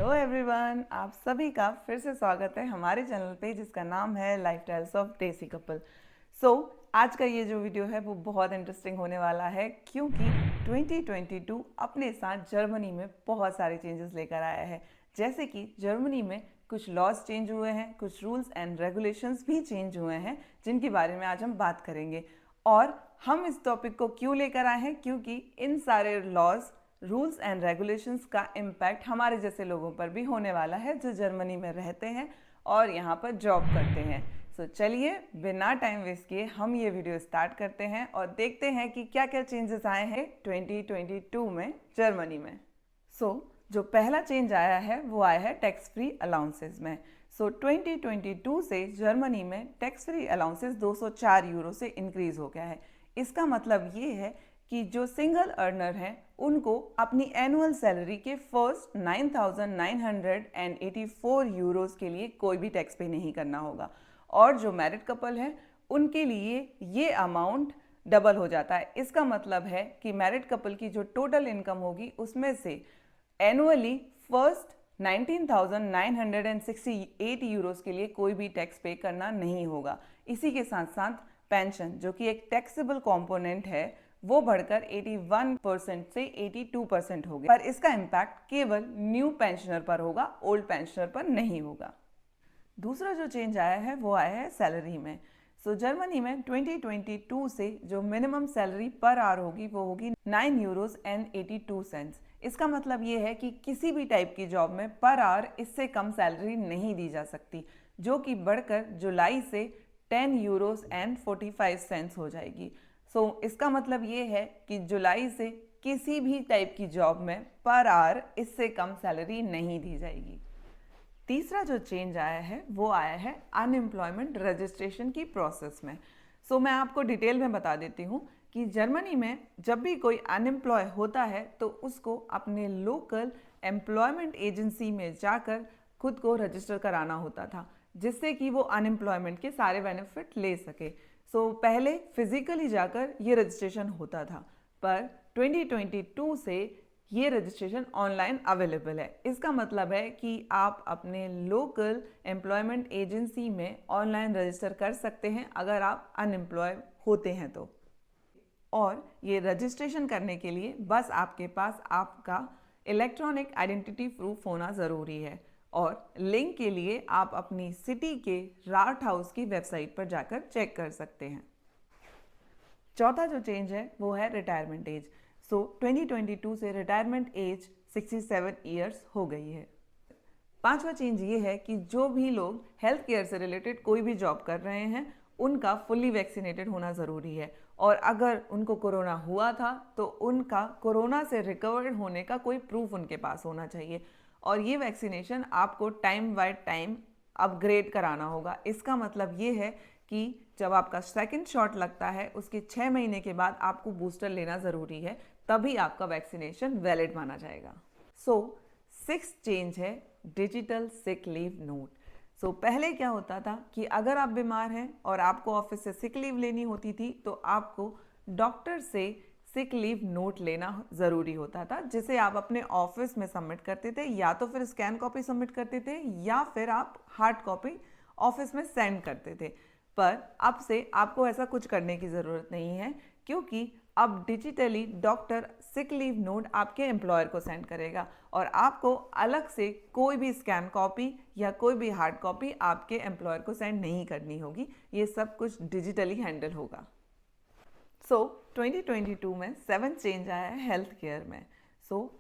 Hello everyone, आप सभी का फिर से स्वागत है हमारे चैनल पे जिसका नाम है लाइफस्टाइल्स ऑफ देसी कपल। आज का ये जो वीडियो है वो बहुत इंटरेस्टिंग होने वाला है क्योंकि 2022 अपने साथ जर्मनी में बहुत सारे चेंजेस लेकर आया है। जैसे कि जर्मनी में कुछ लॉज चेंज हुए हैं, कुछ रूल्स एंड रेगुलेशंस भी चेंज हुए हैं जिनके बारे में आज हम बात करेंगे। और हम इस टॉपिक को क्यों लेकर आए हैं, क्योंकि इन सारे लॉज, रूल्स एंड रेगुलेशंस का इम्पैक्ट हमारे जैसे लोगों पर भी होने वाला है जो जर्मनी में रहते हैं और यहाँ पर जॉब करते हैं। चलिए बिना टाइम वेस्ट किए हम ये वीडियो स्टार्ट करते हैं और देखते हैं कि क्या क्या चेंजेस आए हैं 2022 में जर्मनी में। जो पहला चेंज आया है वो आया है टैक्स फ्री अलाउंसेस में। 2022 से जर्मनी में टैक्स फ्री अलाउंसेस 204 यूरो से इंक्रीज हो गया है। इसका मतलब ये है कि जो सिंगल अर्नर हैं उनको अपनी एनुअल सैलरी के फर्स्ट 9,984 यूरोस के लिए कोई भी टैक्स पे नहीं करना होगा, और जो मैरिड कपल हैं उनके लिए ये अमाउंट डबल हो जाता है। इसका मतलब है कि मैरिड कपल की जो टोटल इनकम होगी उसमें से एनुअली फर्स्ट 19,968 यूरोस के लिए कोई भी टैक्स पे करना नहीं होगा। इसी के साथ साथ पेंशन, जो कि एक टैक्सेबल कंपोनेंट है, वो बढ़कर 81% से 82% हो गया। पर इसका इम्पैक्ट केवल न्यू पेंशनर पर होगा, ओल्ड पेंशनर पर नहीं होगा। दूसरा जो चेंज आया है वो आया है सैलरी में। जर्मनी में 2022 से जो मिनिमम सैलरी पर आवर होगी वो होगी 9 यूरोस एंड 82 सेंट्स। इसका मतलब ये है कि किसी भी टाइप की जॉब में पर आवर इससे कम सैलरी नहीं दी जा सकती, जो कि बढ़कर जुलाई से 10 यूरोस एंड 45 सेंट्स हो जाएगी। इसका मतलब ये है कि जुलाई से किसी भी टाइप की जॉब में पर आवर इससे कम सैलरी नहीं दी जाएगी। तीसरा जो चेंज आया है वो आया है अनएम्प्लॉयमेंट रजिस्ट्रेशन की प्रोसेस में। मैं आपको डिटेल में बता देती हूँ कि जर्मनी में जब भी कोई अनएम्प्लॉय होता है तो उसको अपने लोकल एम्प्लॉयमेंट एजेंसी में जाकर खुद को रजिस्टर कराना होता था, जिससे कि वो अनएम्प्लॉयमेंट के सारे बेनिफिट ले सके। पहले फिजिकली जाकर ये रजिस्ट्रेशन होता था, पर 2022 से ये रजिस्ट्रेशन ऑनलाइन अवेलेबल है। इसका मतलब है कि आप अपने लोकल एम्प्लॉयमेंट एजेंसी में ऑनलाइन रजिस्टर कर सकते हैं अगर आप अनएम्प्लॉय होते हैं तो। और ये रजिस्ट्रेशन करने के लिए बस आपके पास आपका इलेक्ट्रॉनिक आइडेंटिटी प्रूफ होना ज़रूरी है, और लिंक के लिए आप अपनी सिटी के राट हाउस की वेबसाइट पर जाकर चेक कर सकते हैं। चौथा जो चेंज है वो है रिटायरमेंट एज। 2022 से रिटायरमेंट एज 67 ईयर्स हो गई है। पांचवा चेंज ये है कि जो भी लोग हेल्थ केयर से रिलेटेड कोई भी जॉब कर रहे हैं उनका फुल्ली वैक्सीनेटेड होना ज़रूरी है, और अगर उनको कोरोना हुआ था तो उनका कोरोना से रिकवर्ड होने का कोई प्रूफ उनके पास होना चाहिए, और ये वैक्सीनेशन आपको टाइम बाय टाइम अपग्रेड कराना होगा। इसका मतलब ये है कि जब आपका सेकंड शॉट लगता है उसके 6 महीने के बाद आपको बूस्टर लेना ज़रूरी है, तभी आपका वैक्सीनेशन वैलिड माना जाएगा। सिक्स्थ चेंज है डिजिटल सिक लीव नोट। पहले क्या होता था कि अगर आप बीमार हैं और आपको ऑफिस से सिक लीव लेनी होती थी तो आपको डॉक्टर से सिक लीव नोट लेना ज़रूरी होता था, जिसे आप अपने ऑफिस में सबमिट करते थे, या तो फिर स्कैन कॉपी सबमिट करते थे या फिर आप हार्ड कॉपी ऑफिस में सेंड करते थे। पर अब से आपको ऐसा कुछ करने की ज़रूरत नहीं है, क्योंकि अब digitally doctor sick leave note आपके एम्प्लॉयर को सेंड करेगा, और आपको अलग से कोई भी स्कैन कॉपी या कोई भी हार्ड कॉपी आपके एम्प्लॉयर को सेंड नहीं करनी होगी। ये सब कुछ डिजिटली हैंडल होगा। 2022 में 7th चेंज आया है हेल्थ केयर में।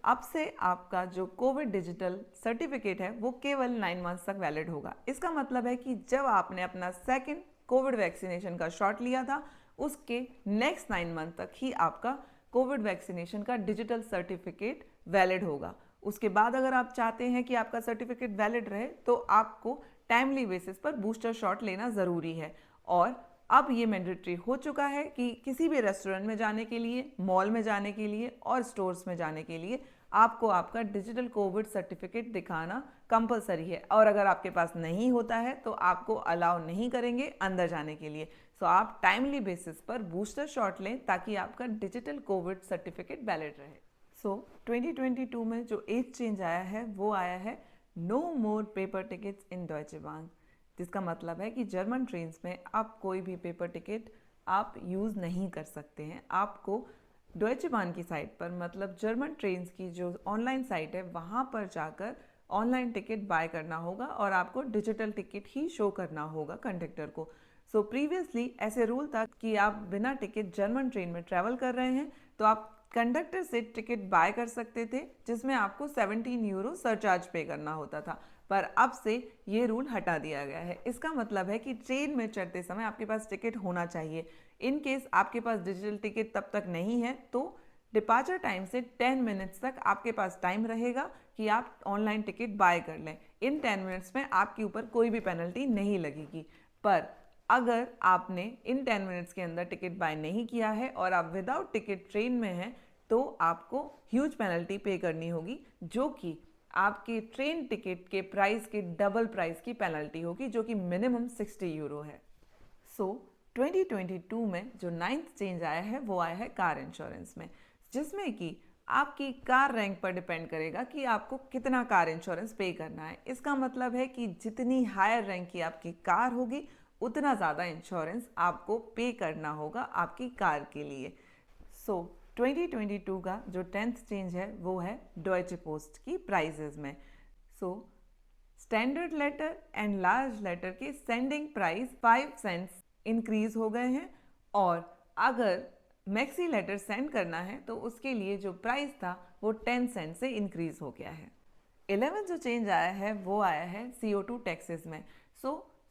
अब से आपका जो कोविड डिजिटल सर्टिफिकेट है वो केवल 9 मंथ्स तक वैलिड होगा। इसका मतलब है कि जब आपने अपना सेकेंड कोविड वैक्सीनेशन का शॉट लिया था उसके नेक्स्ट 9 मंथ तक ही आपका कोविड वैक्सीनेशन का डिजिटल सर्टिफिकेट वैलिड होगा। उसके बाद अगर आप चाहते हैं कि आपका सर्टिफिकेट वैलिड रहे तो आपको टाइमली बेसिस पर बूस्टर शॉट लेना ज़रूरी है। और अब ये मैंडेटरी हो चुका है कि किसी भी रेस्टोरेंट में जाने के लिए, मॉल में जाने के लिए और स्टोर्स में जाने के लिए आपको आपका डिजिटल कोविड सर्टिफिकेट दिखाना कंपलसरी है, और अगर आपके पास नहीं होता है तो आपको अलाउ नहीं करेंगे अंदर जाने के लिए। आप टाइमली बेसिस पर बूस्टर शॉट लें ताकि आपका डिजिटल कोविड सर्टिफिकेट वैलिड रहे। 2022 में जो एज चेंज आया है वो आया है नो मोर पेपर टिकट्स इन डॉयचे बान, जिसका मतलब है कि जर्मन ट्रेन्स में आप कोई भी पेपर टिकट आप यूज़ नहीं कर सकते हैं। आपको डॉयचे बान की साइट पर, मतलब जर्मन ट्रेन्स की जो ऑनलाइन साइट है वहाँ पर जाकर ऑनलाइन टिकट बाय करना होगा और आपको डिजिटल टिकट ही शो करना होगा कंडक्टर को। सो प्रीवियसली ऐसे रूल था कि आप बिना टिकट जर्मन ट्रेन में ट्रैवल कर रहे हैं तो आप कंडक्टर से टिकट बाय कर सकते थे, जिसमें आपको 17 यूरो सरचार्ज पे करना होता था। पर अब से ये रूल हटा दिया गया है। इसका मतलब है कि ट्रेन में चढ़ते समय आपके पास टिकट होना चाहिए। इन केस आपके पास डिजिटल टिकट तब तक नहीं है तो डिपार्चर टाइम से 10 मिनट्स तक आपके पास टाइम रहेगा कि आप ऑनलाइन टिकट बाय कर लें। इन 10 मिनट्स में आपके ऊपर कोई भी पेनल्टी नहीं लगेगी। पर अगर आपने इन 10 मिनट्स के अंदर टिकट बाय नहीं किया है और आप विदाउट टिकट ट्रेन में हैं तो आपको ह्यूज पेनल्टी पे करनी होगी, जो कि आपके ट्रेन टिकट के प्राइस के डबल प्राइस की पेनल्टी होगी, जो कि मिनिमम 60 यूरो है। 2022 में जो 9th चेंज आया है वो आया है कार इंश्योरेंस में, जिसमें कि आपकी कार रैंक पर डिपेंड करेगा कि आपको कितना कार इंश्योरेंस पे करना है। इसका मतलब है कि जितनी हायर रैंक की आपकी कार होगी उतना ज़्यादा इंश्योरेंस आपको पे करना होगा आपकी कार के लिए। 2022 का जो 10th चेंज है वो है डॉयचे पोस्ट की प्राइजेज में। Standard letter and large letter के सेंडिंग प्राइस 5 सेंट्स इंक्रीज हो गए हैं, और अगर मैक्सी लेटर सेंड करना है तो उसके लिए जो प्राइस था वो 10 सेंट से इंक्रीज हो गया है। 11 जो चेंज आया है वो आया है CO2 टैक्सेस में।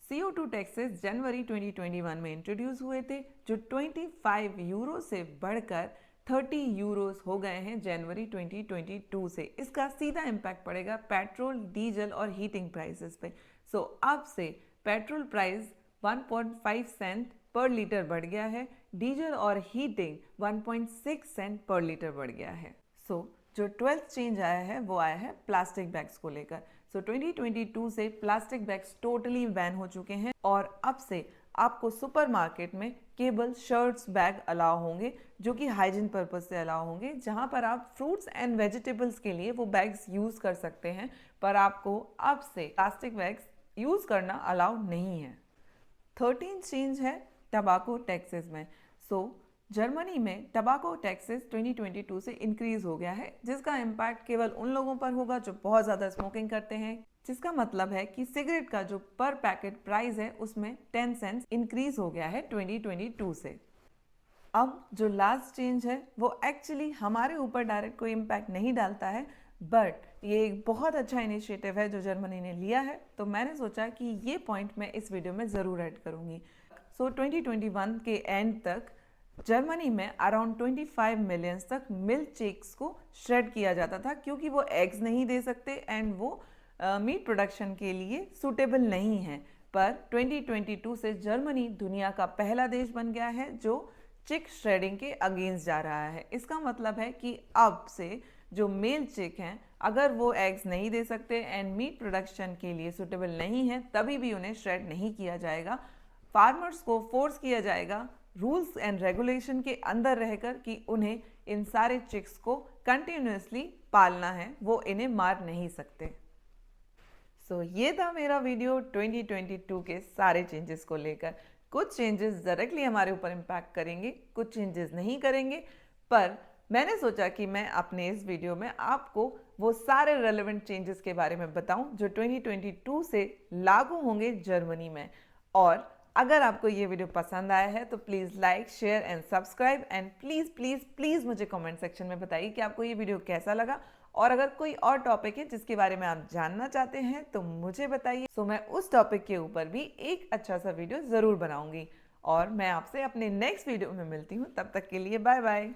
CO2 टैक्सेस जनवरी 2021 में इंट्रोड्यूस हुए थे, जो 25 यूरो से बढ़कर 30 यूरोस हो गए हैं जनवरी 2022 से। इसका सीधा इम्पैक्ट पड़ेगा पेट्रोल, डीजल और हीटिंग प्राइसेस पे। अब से पेट्रोल प्राइस 1.5 सेंट पर लीटर बढ़ गया है, डीजल और हीटिंग 1.6 सेंट पर लीटर बढ़ गया है। जो 12th चेंज आया है वो आया है प्लास्टिक बैग्स को लेकर। 2022 से प्लास्टिक बैग्स टोटली बैन हो चुके हैं और अब से आपको सुपरमार्केट में केवल शर्ट्स बैग अलाउ होंगे, जो कि हाइजीन पर्पस से अलाउ होंगे, जहां पर आप फ्रूट्स एंड वेजिटेबल्स के लिए वो बैग्स यूज़ कर सकते हैं, पर आपको अब से प्लास्टिक बैग्स यूज़ करना अलाउ नहीं है। 13th चेंज है टबाको टैक्सेस में। जर्मनी में टबाको टैक्सेस 2022 से इंक्रीज हो गया है, जिसका इम्पैक्ट केवल उन लोगों पर होगा जो बहुत ज़्यादा स्मोकिंग करते हैं, जिसका मतलब है कि सिगरेट का जो पर पैकेट प्राइस है उसमें 10 सेंट्स इंक्रीज हो गया है 2022 से। अब जो लास्ट चेंज है वो एक्चुअली हमारे ऊपर डायरेक्ट कोई इम्पैक्ट नहीं डालता है, बट ये एक बहुत अच्छा इनिशिएटिव है जो जर्मनी ने लिया है, तो मैंने सोचा कि ये पॉइंट मैं इस वीडियो में ज़रूर ऐड करूँगी। 2021 के एंड तक जर्मनी में अराउंड 25 मिलियन तक मिल्क चिक्स को श्रेड किया जाता था, क्योंकि वो एग्स नहीं दे सकते एंड वो मीट प्रोडक्शन के लिए सूटेबल नहीं है। पर 2022 से जर्मनी दुनिया का पहला देश बन गया है जो चिक श्रेडिंग के अगेंस्ट जा रहा है। इसका मतलब है कि अब से जो मेल चिक हैं, अगर वो एग्स नहीं दे सकते एंड मीट प्रोडक्शन के लिए सूटेबल नहीं है, तभी भी उन्हें श्रेड नहीं किया जाएगा। फार्मर्स को फोर्स किया जाएगा रूल्स एंड रेगुलेशन के अंदर रहकर कि उन्हें इन सारे चिक्स को कंटिन्यूसली पालना है, वो इन्हें मार नहीं सकते। ये था मेरा वीडियो 2022 के सारे चेंजेस को लेकर। कुछ चेंजेस डायरेक्टली हमारे ऊपर इम्पैक्ट करेंगे, कुछ चेंजेस नहीं करेंगे, पर मैंने सोचा कि मैं अपने इस वीडियो में आपको वो सारे रेलेवेंट चेंजेस के बारे में बताऊं जो 2022 से लागू होंगे जर्मनी में। और अगर आपको ये वीडियो पसंद आया है तो please like, share and subscribe, and please please please मुझे कमेंट सेक्शन में बताइए कि आपको ये वीडियो कैसा लगा, और अगर कोई और टॉपिक है जिसके बारे में आप जानना चाहते हैं तो मुझे बताइए। मैं उस टॉपिक के ऊपर भी एक अच्छा सा वीडियो ज़रूर बनाऊंगी, और मैं आपसे अपने नेक्स्ट वीडियो में मिलती हूँ। तब तक के लिए बाय बाय।